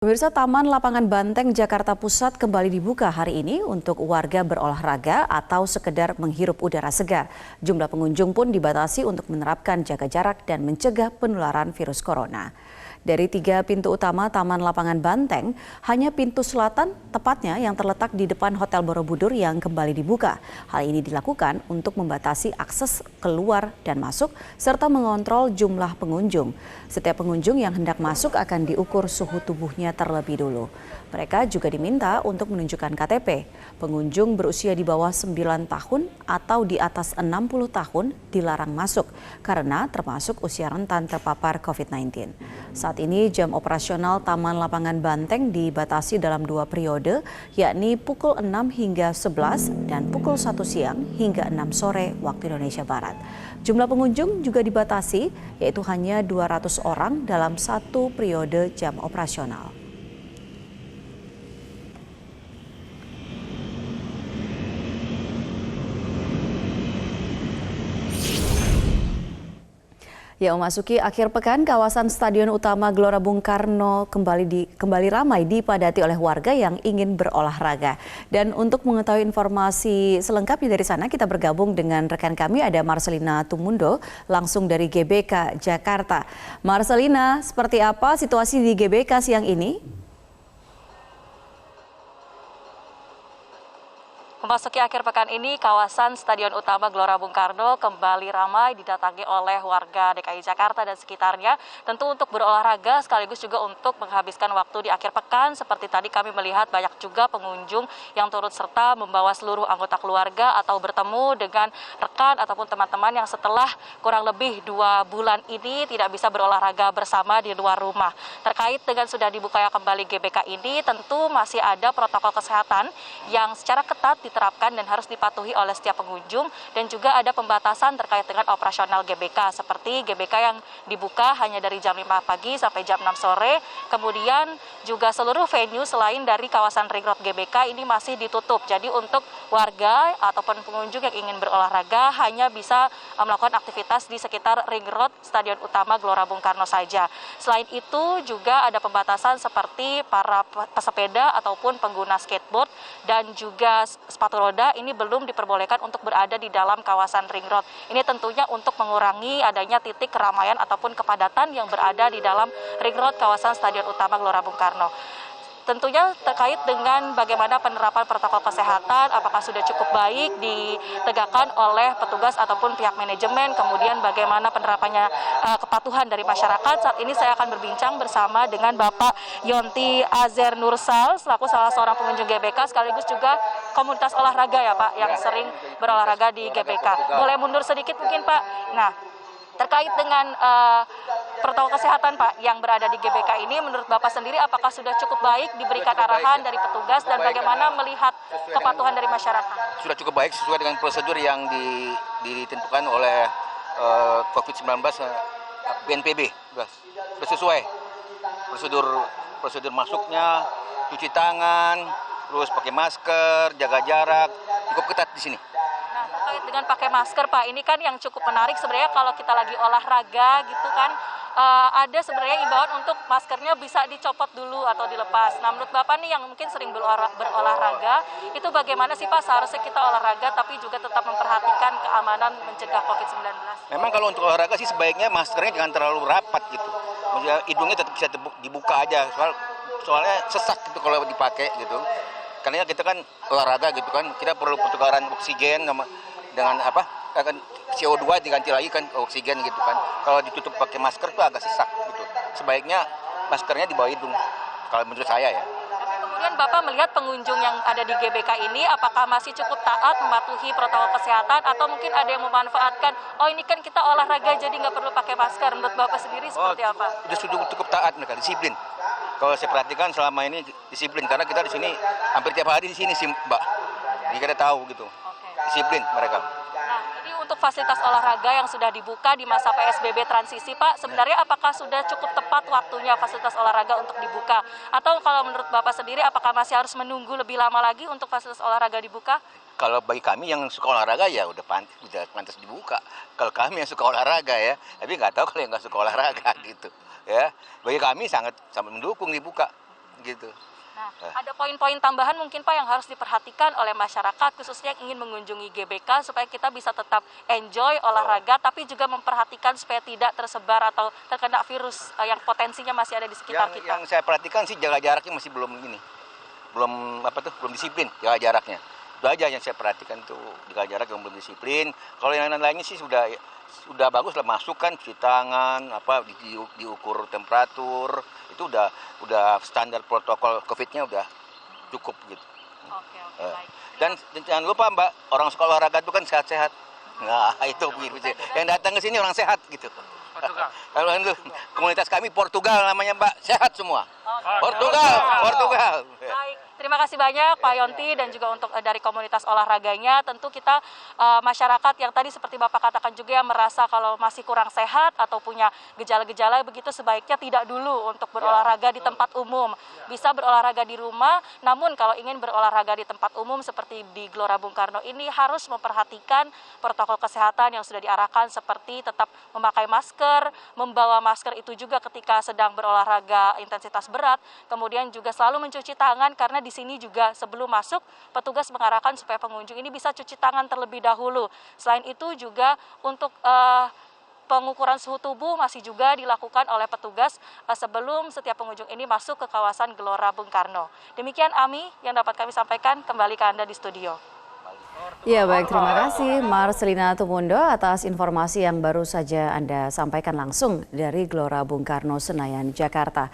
Pemirsa, Taman Lapangan Banteng Jakarta Pusat kembali dibuka hari ini untuk warga berolahraga atau sekedar menghirup udara segar. Jumlah pengunjung pun dibatasi untuk menerapkan jaga jarak dan mencegah penularan virus corona. Dari 3 pintu utama Taman Lapangan Banteng, hanya pintu selatan tepatnya yang terletak di depan Hotel Borobudur yang kembali dibuka. Hal ini dilakukan untuk membatasi akses keluar dan masuk serta mengontrol jumlah pengunjung. Setiap pengunjung yang hendak masuk akan diukur suhu tubuhnya terlebih dulu. Mereka juga diminta untuk menunjukkan KTP. Pengunjung berusia di bawah 9 tahun atau di atas 60 tahun dilarang masuk karena termasuk usia rentan terpapar COVID-19. Saat ini jam operasional Taman Lapangan Banteng dibatasi dalam 2 periode, yakni pukul 6 hingga 11 dan pukul 1 siang hingga 6 sore waktu Indonesia Barat. Jumlah pengunjung juga dibatasi, yaitu hanya 200 orang dalam 1 periode jam operasional. Ya, memasuki akhir pekan, kawasan Stadion Utama Gelora Bung Karno kembali ramai dipadati oleh warga yang ingin berolahraga. Dan untuk mengetahui informasi selengkapnya dari sana, kita bergabung dengan rekan kami, ada Marcelina Tumundo, langsung dari GBK Jakarta. Marcelina, seperti apa situasi di GBK siang ini? Memasuki akhir pekan ini, kawasan Stadion Utama Gelora Bung Karno kembali ramai didatangi oleh warga DKI Jakarta dan sekitarnya. Tentu untuk berolahraga sekaligus juga untuk menghabiskan waktu di akhir pekan. Seperti tadi kami melihat banyak juga pengunjung yang turut serta membawa seluruh anggota keluarga atau bertemu dengan rekan ataupun teman-teman yang setelah kurang lebih 2 bulan ini tidak bisa berolahraga bersama di luar rumah. Terkait dengan sudah dibukanya kembali GBK ini, tentu masih ada protokol kesehatan yang secara ketat diterapkan dan harus dipatuhi oleh setiap pengunjung, dan juga ada pembatasan terkait dengan operasional GBK seperti GBK yang dibuka hanya dari jam 5 pagi sampai jam 6 sore. Kemudian juga seluruh venue selain dari kawasan Ring Road GBK ini masih ditutup. Jadi untuk warga ataupun pengunjung yang ingin berolahraga hanya bisa melakukan aktivitas di sekitar Ring Road Stadion Utama Gelora Bung Karno saja. Selain itu juga ada pembatasan seperti para pesepeda ataupun pengguna skateboard dan juga sepatu roda ini belum diperbolehkan untuk berada di dalam kawasan Ring Road. Ini tentunya untuk mengurangi adanya titik keramaian ataupun kepadatan yang berada di dalam Ring Road kawasan Stadion Utama Gelora Bung Karno. Tentunya terkait dengan bagaimana penerapan protokol kesehatan, apakah sudah cukup baik ditegakkan oleh petugas ataupun pihak manajemen, kemudian bagaimana penerapannya kepatuhan dari masyarakat. Saat ini saya akan berbincang bersama dengan Bapak Yonti Azer Nursal, selaku salah seorang pengunjung GBK, sekaligus juga komunitas olahraga ya Pak, yang sering berolahraga di GBK. Boleh mundur sedikit mungkin Pak? Nah, terkait dengan protokol kesehatan Pak yang berada di GBK ini, menurut Bapak sendiri apakah sudah cukup baik diberikan arahan dari petugas dan bagaimana melihat kepatuhan dari masyarakat? Sudah cukup baik sesuai dengan prosedur yang ditentukan oleh COVID-19 BNPB. Sudah sesuai prosedur masuknya, cuci tangan, terus pakai masker, jaga jarak, cukup ketat di sini. Nah, terkait dengan pakai masker Pak, ini kan yang cukup menarik sebenarnya kalau kita lagi olahraga gitu kan, ada sebenarnya imbauan untuk maskernya bisa dicopot dulu atau dilepas. Nah, menurut Bapak nih yang mungkin sering berolahraga, itu bagaimana sih Pak seharusnya kita olahraga tapi juga tetap memperhatikan keamanan mencegah COVID-19? Memang kalau untuk olahraga sih sebaiknya maskernya jangan terlalu rapat gitu. Maksudnya hidungnya tetap bisa dibuka aja, soalnya sesak gitu kalau dipakai gitu. Karena kita kan olahraga gitu kan, kita perlu pertukaran oksigen dengan akan CO2 diganti lagi kan oksigen gitu kan. Kalau ditutup pakai masker tuh agak sesak gitu. Sebaiknya maskernya di bawah hidung, kalau menurut saya ya. Tapi kemudian Bapak melihat pengunjung yang ada di GBK ini apakah masih cukup taat mematuhi protokol kesehatan atau mungkin ada yang memanfaatkan, oh ini kan kita olahraga jadi nggak perlu pakai masker. Menurut Bapak sendiri seperti apa? Sudah cukup taat mereka, disiplin. Kalau saya perhatikan selama ini disiplin, karena kita di sini hampir tiap hari di sini sih Mbak. Jadi kita tahu gitu. Disiplin mereka. Nah, ini untuk fasilitas olahraga yang sudah dibuka di masa PSBB transisi Pak, sebenarnya apakah sudah cukup tepat waktunya fasilitas olahraga untuk dibuka? Atau kalau menurut Bapak sendiri apakah masih harus menunggu lebih lama lagi untuk fasilitas olahraga dibuka? Kalau bagi kami yang suka olahraga ya udah pantas dibuka. Kalau kami yang suka olahraga ya, tapi nggak tahu kalau yang nggak suka olahraga gitu. Ya, bagi kami sangat mendukung dibuka. gitu. Nah, ada poin-poin tambahan mungkin Pak yang harus diperhatikan oleh masyarakat khususnya yang ingin mengunjungi GBK supaya kita bisa tetap enjoy olahraga tapi juga memperhatikan supaya tidak tersebar atau terkena virus yang potensinya masih ada di sekitar kita. Yang saya perhatikan sih jaga jaraknya masih belum belum disiplin jaga jaraknya. Itu aja yang saya perhatikan tuh, jaga jarak yang belum disiplin. Kalau yang lain-lainnya sih sudah bagus lah, masukkan cuci tangan, diukur temperatur, itu udah standar protokol COVID-nya udah cukup gitu. Oke, baik. Dan jangan lupa Mbak, orang suka olahraga itu kan sehat-sehat. Nah itu begitu. Yang datang ke sini orang sehat gitu. Kalau komunitas kami Portugal namanya Mbak, sehat semua. Portugal. Baik, terima kasih banyak Pak Yonti dan juga untuk dari komunitas olahraganya. Tentu kita masyarakat yang tadi seperti Bapak katakan juga yang merasa kalau masih kurang sehat atau punya gejala-gejala begitu sebaiknya tidak dulu untuk berolahraga di tempat umum. Bisa berolahraga di rumah, namun kalau ingin berolahraga di tempat umum seperti di Gelora Bung Karno ini harus memperhatikan protokol kesehatan yang sudah diarahkan seperti tetap memakai masker, membawa masker itu juga ketika sedang berolahraga intensitas berat, kemudian juga selalu mencuci tangan karena di sini juga sebelum masuk petugas mengarahkan supaya pengunjung ini bisa cuci tangan terlebih dahulu. Selain itu juga untuk pengukuran suhu tubuh masih juga dilakukan oleh petugas sebelum setiap pengunjung ini masuk ke kawasan Gelora Bung Karno. Demikian Ami yang dapat kami sampaikan, kembali ke Anda di studio. Ya baik, terima kasih Marcelina Tumundo atas informasi yang baru saja Anda sampaikan langsung dari Gelora Bung Karno, Senayan, Jakarta.